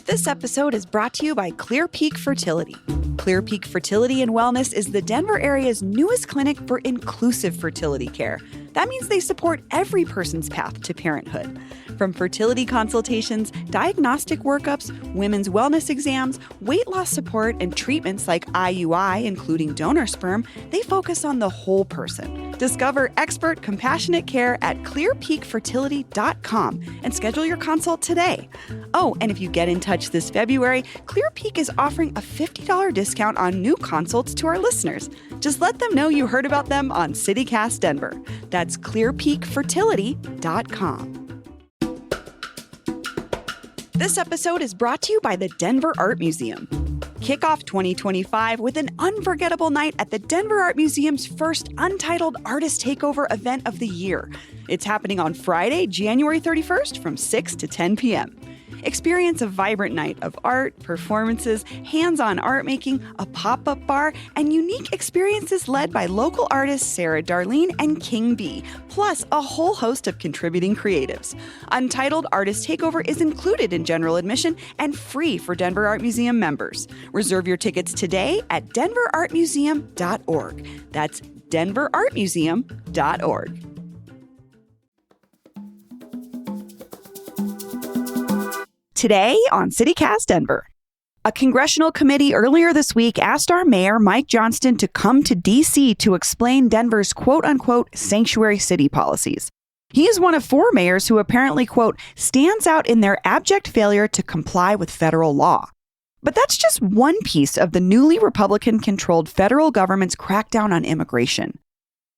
This episode is brought to you by Clear Peak Fertility. Clear Peak Fertility and Wellness is the Denver area's newest clinic for inclusive fertility care. That means they support every person's path to parenthood. From fertility consultations, diagnostic workups, women's wellness exams, weight loss support, and treatments like IUI, including donor sperm, they focus on the whole person. Discover expert, compassionate care at clearpeakfertility.com and schedule your consult today. Oh, and if you get in touch this February, Clear Peak is offering a $50 discount on new consults to our listeners. Just let them know you heard about them on CityCast Denver. That's clearpeakfertility.com. This episode is brought to you by the Denver Art Museum. Kick off 2025 with an unforgettable night at the Denver Art Museum's first Untitled Artist Takeover event of the year. It's happening on Friday, January 31st from 6 to 10 p.m. Experience a vibrant night of art, performances, hands-on art making, a pop-up bar, and unique experiences led by local artists Sarah Darlene and King B, plus a whole host of contributing creatives. Untitled Artist Takeover is included in general admission and free for Denver Art Museum members. Reserve your tickets today at denverartmuseum.org. That's denverartmuseum.org. Today on CityCast Denver, a congressional committee earlier this week asked our mayor, Mike Johnston, to come to D.C. to explain Denver's quote-unquote sanctuary city policies. He is one of four mayors who apparently, quote, stands out in their abject failure to comply with federal law. But that's just one piece of the newly Republican-controlled federal government's crackdown on immigration.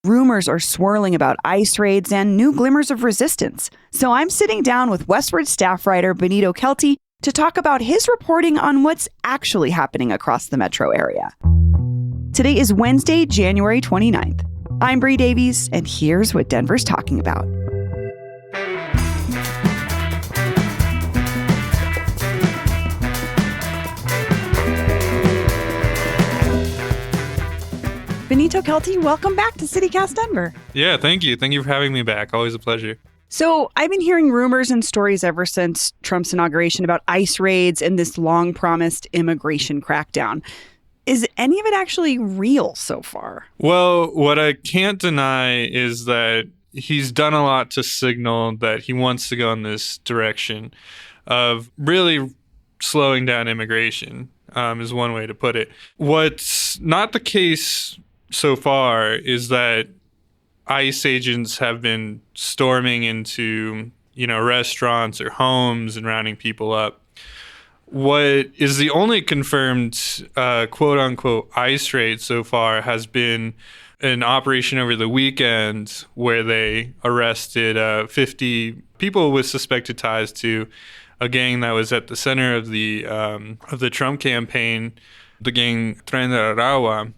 Rumors are swirling about ICE raids and new glimmers of resistance. So I'm sitting down with Westward staff writer Benito Kelty to talk about his reporting on what's actually happening across the metro area. Today is Wednesday, January 29th. I'm Bree Davies, and here's what Denver's talking about. Benito Kelty, welcome back to CityCast Denver. Yeah, thank you. Thank you for having me back. Always a pleasure. So I've been hearing rumors and stories ever since Trump's inauguration about ICE raids and this long-promised immigration crackdown. Is any of it actually real so far? Well, what I can't deny is that he's done a lot to signal that he wants to go in this direction of really slowing down immigration, is one way to put it. What's not the case so far is that ICE agents have been storming into, restaurants or homes and rounding people up. What is the only confirmed quote unquote ICE raid so far has been an operation over the weekend where they arrested 50 people with suspected ties to a gang that was at the center of the Trump campaign, the gang Tren de Aragua.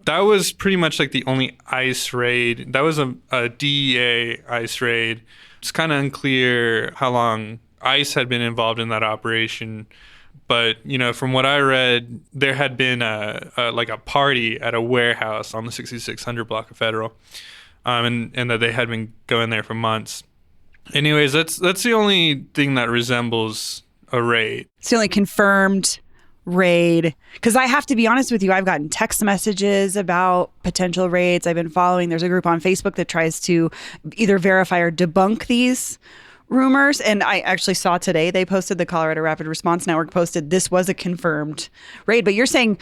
That was pretty much like the only ICE raid. That was a DEA ICE raid. It's kind of unclear how long ICE had been involved in that operation. But, from what I read, there had been a party at a warehouse on the 6600 block of Federal, and that they had been going there for months. Anyways, that's the only thing that resembles a raid. It's the only confirmed raid. Because I have to be honest with you, I've gotten text messages about potential raids. I've been following. There's a group on Facebook that tries to either verify or debunk these rumors. And I actually saw today they posted, the Colorado Rapid Response Network posted, this was a confirmed raid. But you're saying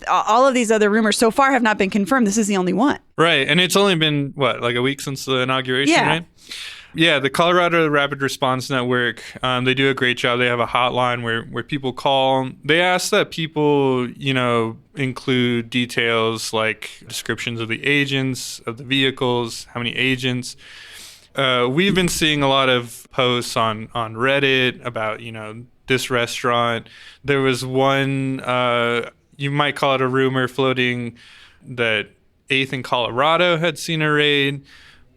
all of these other rumors so far have not been confirmed. This is the only one. Right. And it's only been, a week since the inauguration, right? Yeah, the Colorado Rapid Response Network, they do a great job. They have a hotline where people call. They ask that people, include details like descriptions of the agents, of the vehicles, how many agents. We've been seeing a lot of posts on Reddit about, this restaurant. There was one, you might call it a rumor floating that 8th in Colorado had seen a raid.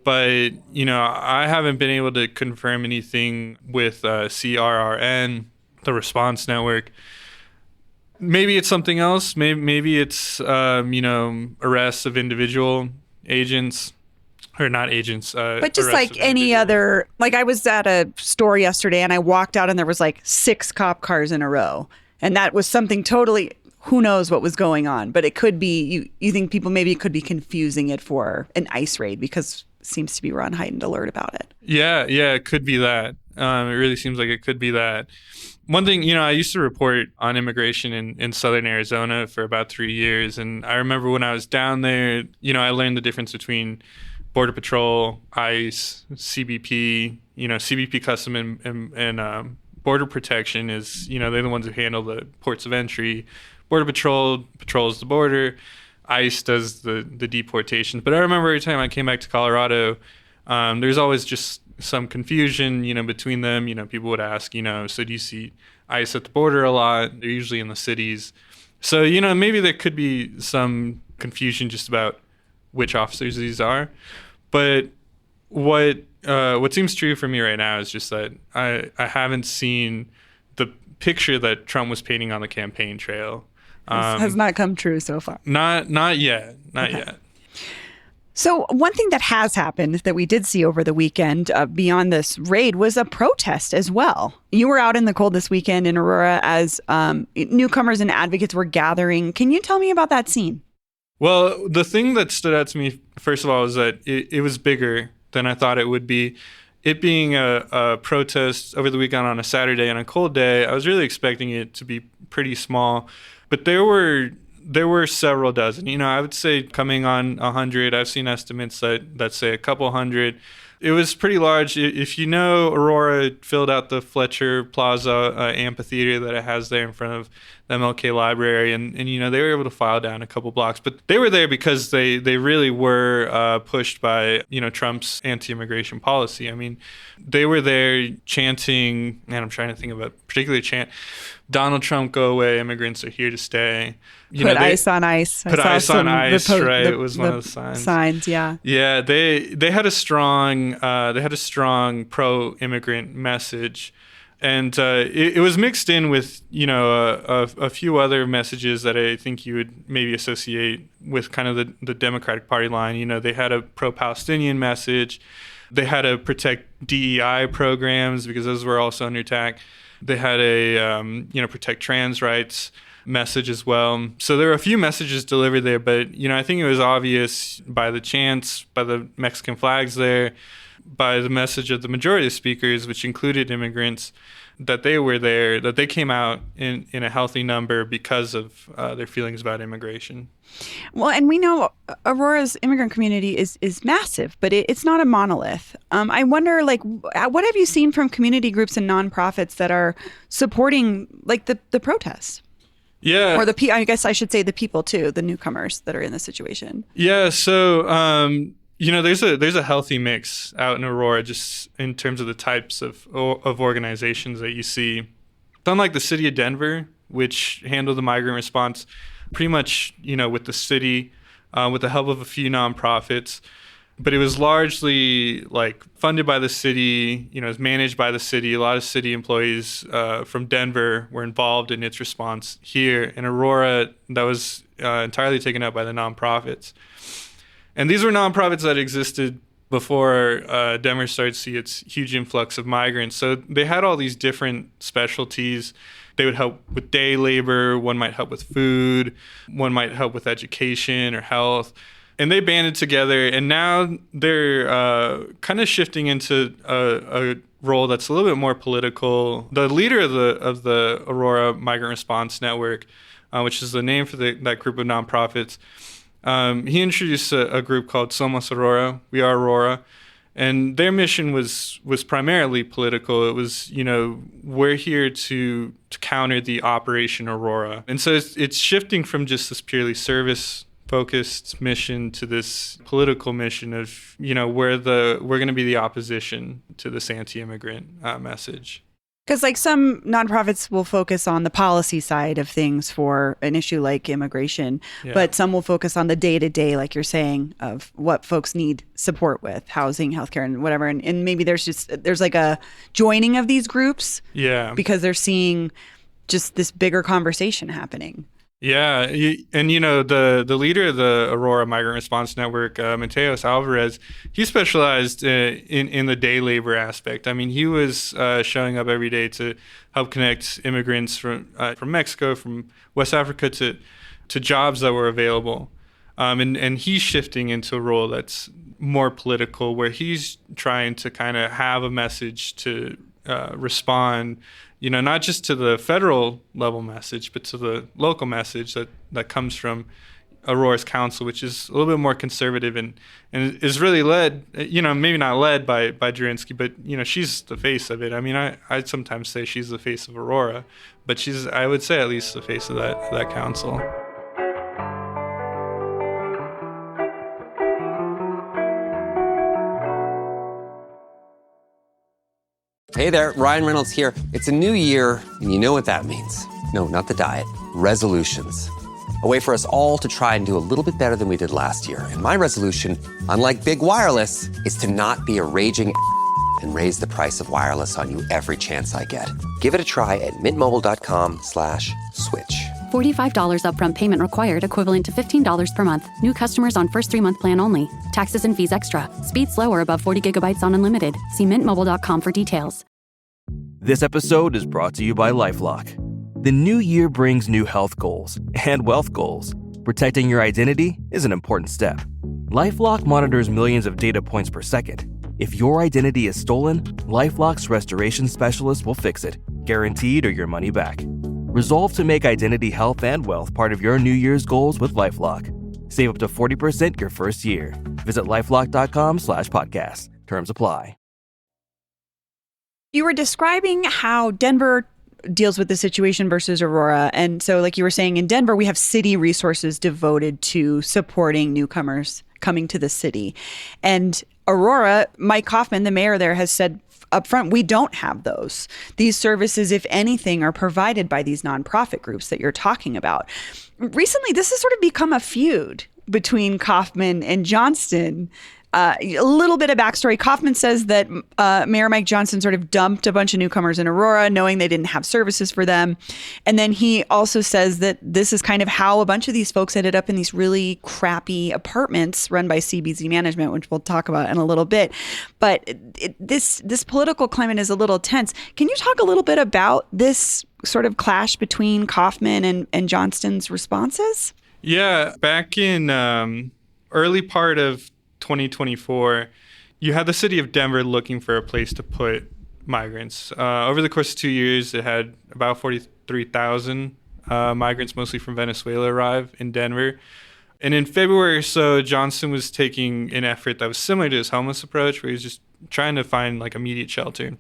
But, I haven't been able to confirm anything with CRRN, the response network. Maybe it's something else. Maybe it's, arrests of individual agents. or not agents. But just arrested like any individuals. other, like I was at a store yesterday and I walked out and there was like 6 cop cars in a row. And that was something totally, who knows what was going on. But it could be, you think people maybe could be confusing it for an ICE raid because it seems to be we're on heightened alert about it. Yeah, it could be that. It really seems like it could be that. One thing, I used to report on immigration in southern Arizona for about 3 years. And I remember when I was down there, I learned the difference between Border Patrol, ICE, CBP, CBP Custom and Border Protection is, they're the ones who handle the ports of entry. Border Patrol patrols the border. ICE does the deportation. But I remember every time I came back to Colorado, there's always just some confusion, between them. People would ask, so do you see ICE at the border a lot? They're usually in the cities. So, maybe there could be some confusion just about which officers these are. But what seems true for me right now is just that I haven't seen the picture that Trump was painting on the campaign trail. Has not come true so far. Not yet. Not yet. So one thing that has happened that we did see over the weekend beyond this raid was a protest as well. You were out in the cold this weekend in Aurora as newcomers and advocates were gathering. Can you tell me about that scene? Well, the thing that stood out to me, first of all, was that it was bigger than I thought it would be. It being a protest over the weekend on a Saturday and a cold day, I was really expecting it to be pretty small. But there were several dozen. I would say coming on 100. I've seen estimates that say a couple hundred. It was pretty large. If you know, Aurora filled out the Fletcher Plaza amphitheater that it has there in front of the MLK Library, and they were able to file down a couple blocks. But they were there because they really were pushed by Trump's anti-immigration policy. I mean, they were there chanting, and I'm trying to think of a particular chant: "Donald Trump, go away! Immigrants are here to stay." Put ice on ice. Put ice on ice. Right, it was one of the signs. Signs, yeah. Yeah, they had a strong pro-immigrant message, and it was mixed in with a few other messages that I think you would maybe associate with kind of the Democratic Party line. They had a pro-Palestinian message. They had a protect DEI programs because those were also under attack. They had a protect trans rights message as well. So there were a few messages delivered there, but I think it was obvious by the chants, by the Mexican flags there, by the message of the majority of speakers, which included immigrants, that they were there, that they came out in a healthy number because of their feelings about immigration. Well, and we know Aurora's immigrant community is massive, but it's not a monolith. I wonder, what have you seen from community groups and nonprofits that are supporting, the protests? Yeah. Or I guess I should say the people too, the newcomers that are in this situation. Yeah. So, there's a healthy mix out in Aurora just in terms of the types of organizations that you see. Unlike the city of Denver, which handled the migrant response pretty much, with the city, with the help of a few nonprofits. But it was largely funded by the city, it was managed by the city. A lot of city employees from Denver were involved in its response here. In Aurora, that was entirely taken up by the nonprofits. And these were nonprofits that existed before Denver started to see its huge influx of migrants. So they had all these different specialties. They would help with day labor. One might help with food. One might help with education or health. And they banded together, and now they're kind of shifting into a role that's a little bit more political. The leader of the Aurora Migrant Response Network, which is the name for that group of nonprofits, he introduced a group called Somos Aurora, We Are Aurora, and their mission was primarily political. It was, we're here to counter the Operation Aurora, and so it's shifting from just this purely service-focused mission to this political mission of, we're going to be the opposition to this anti-immigrant message. Because some nonprofits will focus on the policy side of things for an issue like immigration, but some will focus on the day-to-day, like you're saying, of what folks need support with, housing, healthcare, and whatever. And maybe there's a joining of these groups, because they're seeing just this bigger conversation happening. Yeah, and the leader of the Aurora Migrant Response Network, Mateos Alvarez, he specialized in the day labor aspect. I mean, he was showing up every day to help connect immigrants from Mexico, from West Africa to jobs that were available, and he's shifting into a role that's more political, where he's trying to kind of have a message to respond, not just to the federal level message, but to the local message that comes from Aurora's council, which is a little bit more conservative and is really led, maybe not led by Durinsky, but, she's the face of it. I mean, I'd sometimes say she's the face of Aurora, but she's, I would say, at least the face of that council. Hey there, Ryan Reynolds here. It's a new year, and you know what that means. No, not the diet. Resolutions. A way for us all to try and do a little bit better than we did last year. And my resolution, unlike big wireless, is to not be a raging and raise the price of wireless on you every chance I get. Give it a try at mintmobile.com/switch. $45 upfront payment required, equivalent to $15 per month. New customers on first 3-month plan only. Taxes and fees extra. Speed slower above 40 gigabytes on unlimited. See mintmobile.com for details. This episode is brought to you by LifeLock. The new year brings new health goals and wealth goals. Protecting your identity is an important step. LifeLock monitors millions of data points per second. If your identity is stolen, LifeLock's restoration specialist will fix it, guaranteed or your money back. Resolve to make identity health and wealth part of your New Year's goals with LifeLock. Save up to 40% your first year. Visit LifeLock.com/podcast. Terms apply. You were describing how Denver deals with the situation versus Aurora. And so, like you were saying, in Denver, we have city resources devoted to supporting newcomers coming to the city. And Aurora, Mike Kaufman, the mayor there, has said up front, we don't have those. These services, if anything, are provided by these nonprofit groups that you're talking about. Recently, this has sort of become a feud between Kaufman and Johnston. A little bit of backstory. Kaufman says that Mayor Mike Johnston sort of dumped a bunch of newcomers in Aurora, knowing they didn't have services for them. And then he also says that this is kind of how a bunch of these folks ended up in these really crappy apartments run by CBZ Management, which we'll talk about in a little bit. But this political climate is a little tense. Can you talk a little bit about this sort of clash between Kaufman and Johnston's responses? Yeah, back in early part of 2024, you had the city of Denver looking for a place to put migrants. Over the course of 2 years, it had about 43,000 migrants, mostly from Venezuela, arrive in Denver. And in February or so, Johnston was taking an effort that was similar to his homeless approach, where he was just trying to find like immediate shelter.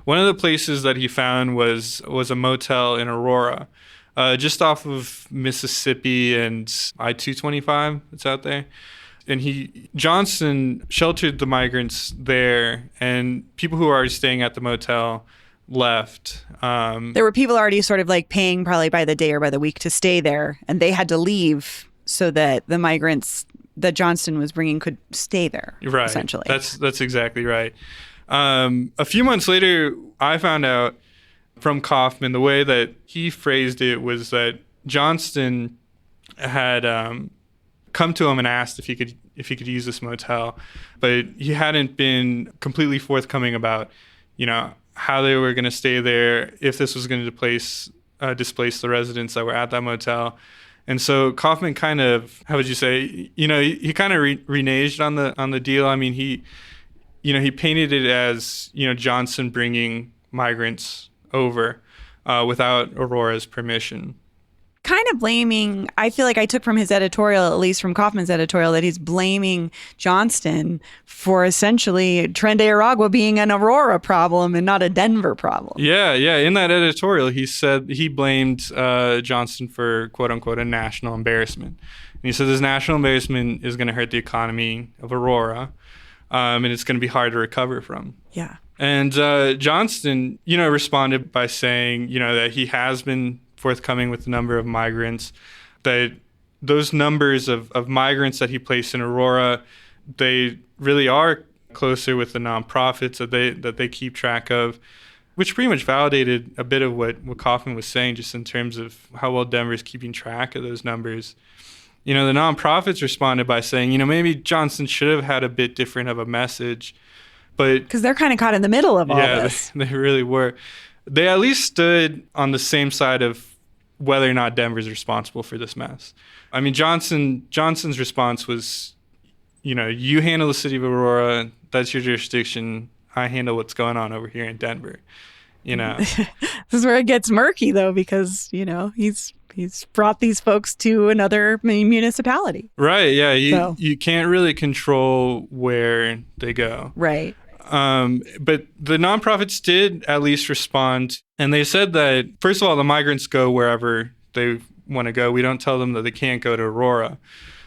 One of the places that he found was a motel in Aurora, just off of Mississippi and I-225. It's out there. And Johnston sheltered the migrants there, and people who were already staying at the motel left. There were people already sort of like paying probably by the day or by the week to stay there, and they had to leave so that the migrants that Johnston was bringing could stay there, right. Essentially. That's exactly right. A few months later, I found out from Kaufman, the way that he phrased it was that Johnston had come to him and asked if he could use this motel, but he hadn't been completely forthcoming about, how they were going to stay there, if this was going to displace the residents that were at that motel. And so Kaufman kind of, how would you say, he kind of reneged on the deal. I mean, he painted it as, Johnston bringing migrants over without Aurora's permission. Kind of blaming, I feel like I took from his editorial, at least from Kaufman's editorial, that he's blaming Johnston for essentially Tren de Aragua being an Aurora problem and not a Denver problem. Yeah. In that editorial, he said he blamed Johnston for, quote unquote, a national embarrassment. And he said this national embarrassment is going to hurt the economy of Aurora, and it's going to be hard to recover from. Yeah. And Johnston, responded by saying, that he has been forthcoming with the number of migrants, that those numbers of migrants that he placed in Aurora, they really are closer with the nonprofits that they keep track of. which pretty much validated a bit of what Kaufman was saying, just in terms of how well Denver's keeping track of those numbers. The nonprofits responded by saying, maybe Johnson should have had a bit different of a message, but because they're kind of caught in the middle of all this. They really were. They at least stood on the same side of whether or not Denver's responsible for this mess. I mean, Johnson's response was, you handle the city of Aurora, that's your jurisdiction. I handle what's going on over here in Denver. This is where it gets murky, though, because, he's brought these folks to another municipality. Right, yeah. You can't really control where they go. Right. But the nonprofits did at least respond. And they said that, first of all, the migrants go wherever they want to go. We don't tell them that they can't go to Aurora.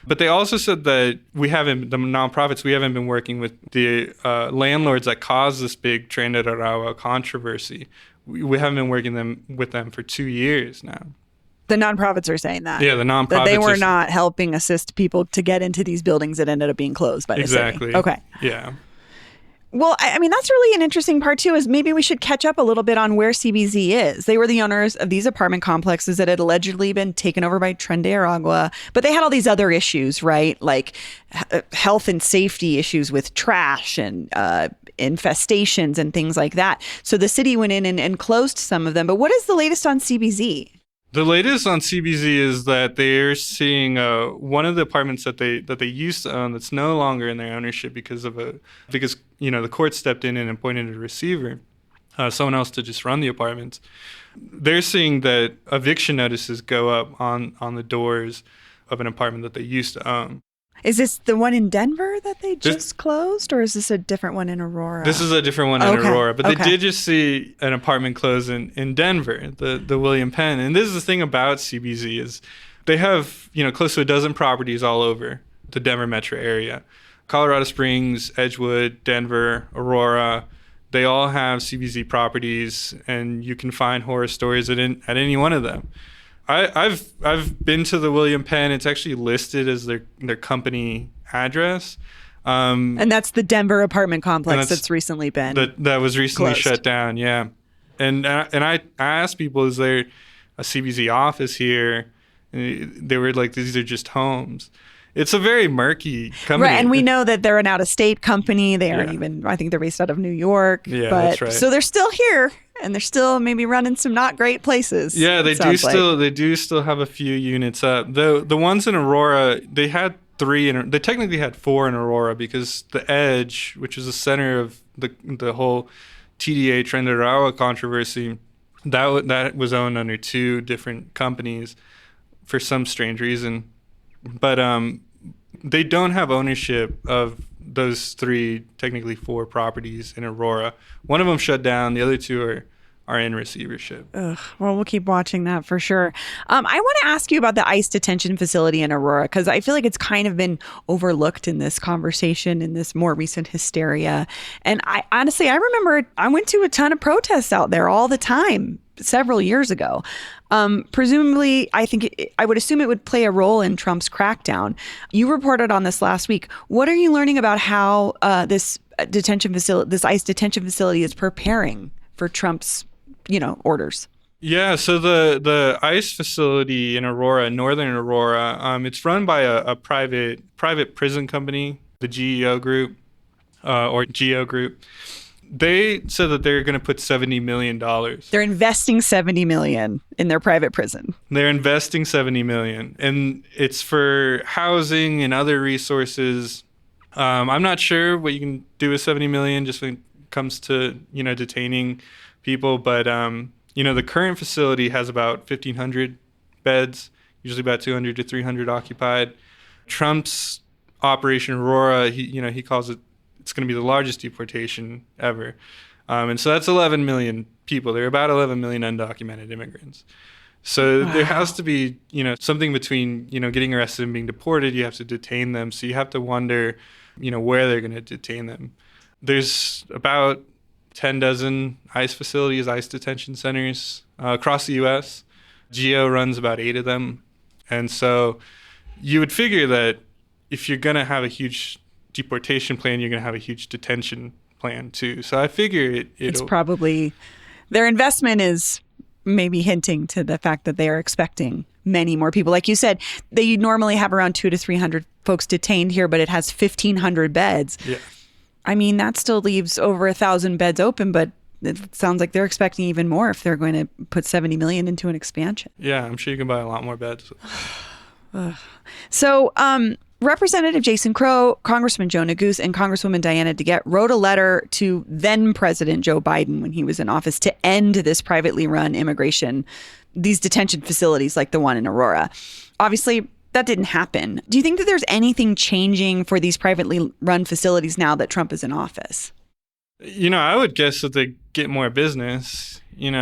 But they also said that the nonprofits, we haven't been working with the landlords that caused this big Tren de Aragua controversy. We haven't been working with them for 2 years now. The nonprofits are saying that. Yeah, the nonprofits. That they were not helping assist people to get into these buildings that ended up being closed by the city. Exactly. Okay. Yeah. Well, I mean, that's really an interesting part, too, is maybe we should catch up a little bit on where CBZ is. They were the owners of these apartment complexes that had allegedly been taken over by Tren de Aragua, but they had all these other issues, right? Like health and safety issues with trash and infestations and things like that. So the city went in and closed some of them. But what is the latest on CBZ? The latest on CBZ is that they're seeing one of the apartments that they used to own that's no longer in their ownership because the court stepped in and appointed a receiver, someone else to just run the apartments. They're seeing that eviction notices go up on the doors of an apartment that they used to own. Is this the one in Denver that they just closed, or is this a different one in Aurora? This is a different one in Aurora, but they did just see an apartment close in Denver, the William Penn. And this is the thing about CBZ is they have, close to a dozen properties all over the Denver metro area. Colorado Springs, Edgewood, Denver, Aurora, they all have CBZ properties, and you can find horror stories at any one of them. I've been to the William Penn. It's actually listed as their company address. And that's the Denver apartment complex that's recently been that was recently closed. Shut down. Yeah, and I asked people, is there a CBZ office here? And they were like, these are just homes. It's a very murky company. Right, and we know that they're an out-of-state company. They aren't even, I think they're based out of New York. Yeah, but, that's right. So they're still here, and they're still maybe running some not great places. Yeah, they do still have a few units up. The ones in Aurora, they had 3, they technically had 4 in Aurora, because the Edge, which is the center of the whole TDA Tren de Aragua controversy, that was owned under 2 different companies for some strange reason. But they don't have ownership of those 3, technically 4 properties in Aurora. One of them shut down. The other 2 are in receivership. Ugh, well, we'll keep watching that for sure. I want to ask you about the ICE detention facility in Aurora, because I feel like it's kind of been overlooked in this conversation, in this more recent hysteria. And I remember I went to a ton of protests out there all the time several years ago. Presumably, I would assume it would play a role in Trump's crackdown. You reported on this last week. What are you learning about how this ICE detention facility is preparing for Trump's, orders? Yeah, so the ICE facility in Aurora, northern Aurora, it's run by a private prison company, the GEO Group, or GEO Group. They said that they're going to put $70 million. They're investing $70 million in their private prison. They're investing $70 million, and it's for housing and other resources. I'm not sure what you can do with $70 million just when it comes to, detaining people. But, the current facility has about 1,500 beds, usually about 200 to 300 occupied. Trump's Operation Aurora, he calls it's going to be the largest deportation ever. And so that's 11 million people. There are about 11 million undocumented immigrants. So There has to be, something between, getting arrested and being deported. You have to detain them. So you have to wonder, where they're going to detain them. There's about 10 dozen ICE facilities, ICE detention centers across the U.S. GEO runs about 8 of them. And so you would figure that if you're going to have a huge deportation plan, you're going to have a huge detention plan too. So I figure it's probably Their investment is maybe hinting to the fact that they are expecting many more people. Like you said, they normally have around 200 to 300 folks detained here, but it has 1,500 beds. Yeah. I mean, that still leaves over 1,000 beds open, but it sounds like they're expecting even more if they're going to put $70 million into an expansion. Yeah, I'm sure you can buy a lot more beds. So, Representative Jason Crow, Congressman Joe Neguse, and Congresswoman Diana DeGette wrote a letter to then President Joe Biden when he was in office to end this privately run immigration, these detention facilities like the one in Aurora. Obviously, that didn't happen. Do you think that there's anything changing for these privately run facilities now that Trump is in office? I would guess that they get more business. And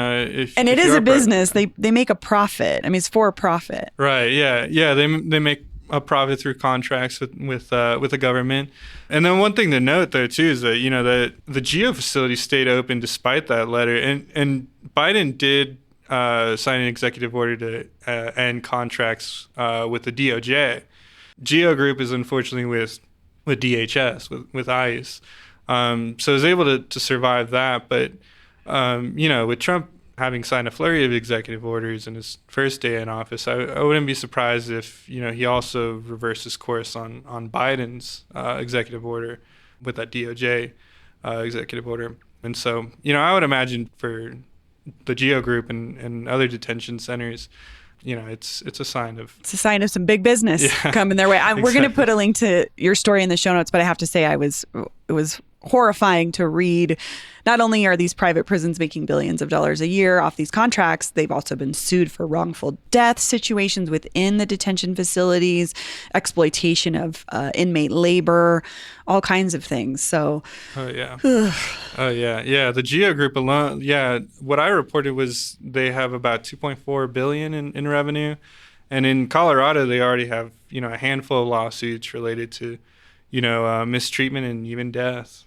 it is a business. They make a profit. I mean, it's for a profit. Right. Yeah. They make a profit through contracts with the government. And then one thing to note, though, too, is that the GEO facility stayed open despite that letter, and Biden did sign an executive order to end contracts with the DOJ. GEO Group is unfortunately with DHS, with ICE. So I was able to survive that. But, with Trump having signed a flurry of executive orders in his first day in office, I wouldn't be surprised if, he also reverses course on Biden's executive order with that DOJ executive order. And so, I would imagine for the GEO Group and other detention centers, it's a sign of... It's a sign of some big business coming their way. Exactly. We're going to put a link to your story in the show notes, but I have to say it was horrifying to read. Not only are these private prisons making billions of dollars a year off these contracts, they've also been sued for wrongful death situations within the detention facilities, exploitation of inmate labor, all kinds of things. So, yeah. The GEO Group alone. Yeah, what I reported was they have about $2.4 billion in revenue, and in Colorado they already have a handful of lawsuits related to mistreatment and even death.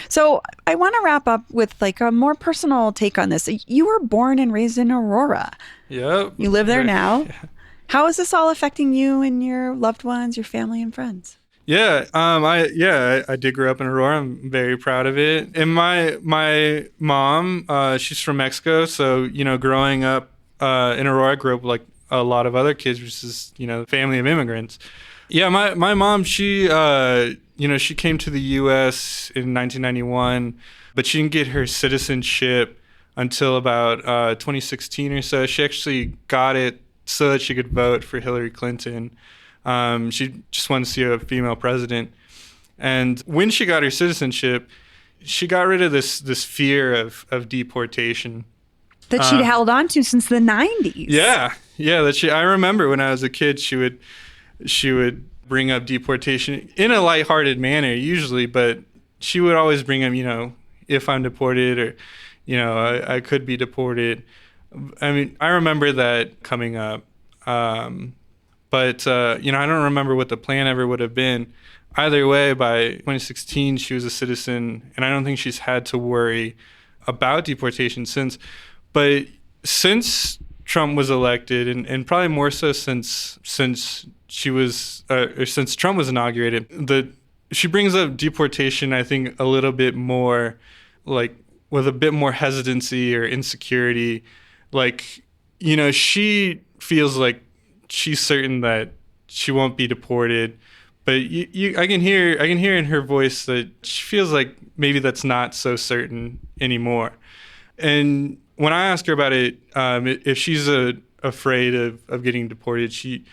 So I want to wrap up with a more personal take on this. You were born and raised in Aurora. Yep. You live there now. Yeah. How is this all affecting you and your loved ones, your family and friends? Yeah, I did grow up in Aurora. I'm very proud of it. And my mom, she's from Mexico, so growing up in Aurora, I grew up like a lot of other kids, which is family of immigrants. Yeah, my mom, she she came to the U.S. in 1991, but she didn't get her citizenship until about 2016 or so. She actually got it so that she could vote for Hillary Clinton. She just wanted to see a female president. And when she got her citizenship, she got rid of this fear of deportation. That she'd held on to since the 90s. Yeah, I remember when I was a kid, she would bring up deportation in a lighthearted manner usually, but she would always bring up, if I'm deported or, I could be deported. I mean, I remember that coming up. But I don't remember what the plan ever would have been. Either way, by 2016, she was a citizen, and I don't think she's had to worry about deportation since. But since Trump was elected, and probably more so since she was, or since Trump was inaugurated, she brings up deportation, I think, a little bit more, like, with a bit more hesitancy or insecurity. Like, she feels like she's certain that she won't be deported, but I can hear in her voice that she feels like maybe that's not so certain anymore. And when I ask her about it, if she's afraid of getting deported, she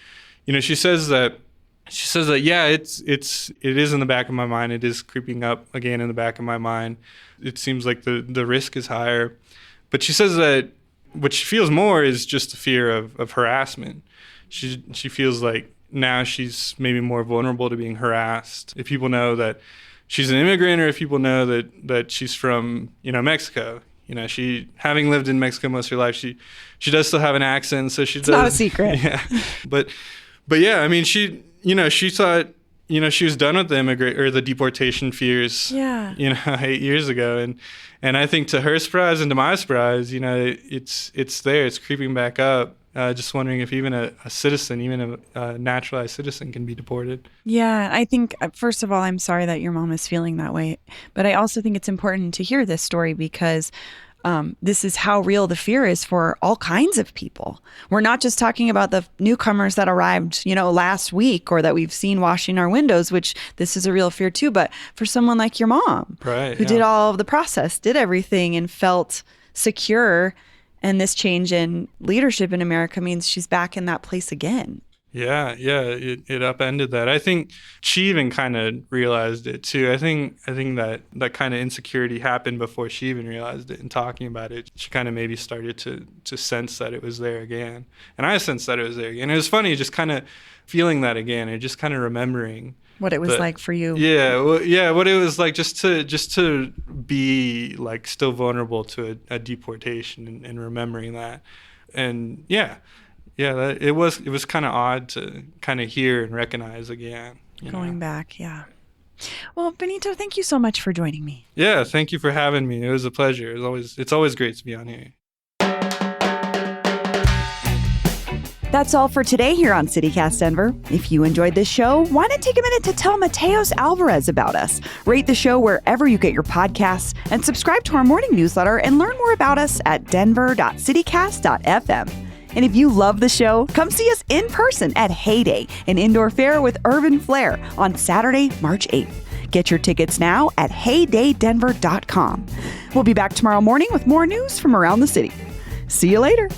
says that yeah, it is in the back of my mind. It is creeping up again in the back of my mind. It seems like the risk is higher, but she says that what she feels more is just the fear of harassment. She feels like now she's maybe more vulnerable to being harassed if people know that she's an immigrant, or if people know that she's from Mexico. She, having lived in Mexico most of her life, she does still have an accent, so she does. It's not a secret. Yeah, but yeah, I mean, she thought she was done with the deportation fears. Yeah. 8 years ago, and I think to her surprise and to my surprise, it's there, it's creeping back up. Just wondering if even a citizen, even a naturalized citizen, can be deported. Yeah, I think, first of all, I'm sorry that your mom is feeling that way. But I also think it's important to hear this story because this is how real the fear is for all kinds of people. We're not just talking about the newcomers that arrived, last week or that we've seen washing our windows, which this is a real fear too, but for someone like your mom, right, who did all of the process, did everything and felt secure. And this change in leadership in America means she's back in that place again. Yeah, it upended that. I think she even kind of realized it too. I think that kind of insecurity happened before she even realized it. And talking about it, she kind of maybe started to sense that it was there again. And I sensed that it was there again. It was funny just kind of feeling that again and just kind of remembering what it was like for you. Yeah, what it was like just to be like still vulnerable to a deportation and remembering that. And it was kind of odd to kind of hear and recognize again. Going back, yeah. Well, Benito, thank you so much for joining me. Yeah, thank you for having me. It was a pleasure. It's always great to be on here. That's all for today here on CityCast Denver. If you enjoyed this show, why not take a minute to tell Mateos Alvarez about us? Rate the show wherever you get your podcasts and subscribe to our morning newsletter and learn more about us at denver.citycast.fm. And if you love the show, come see us in person at Heyday, an indoor fair with urban flair on Saturday, March 8th. Get your tickets now at heydaydenver.com. We'll be back tomorrow morning with more news from around the city. See you later.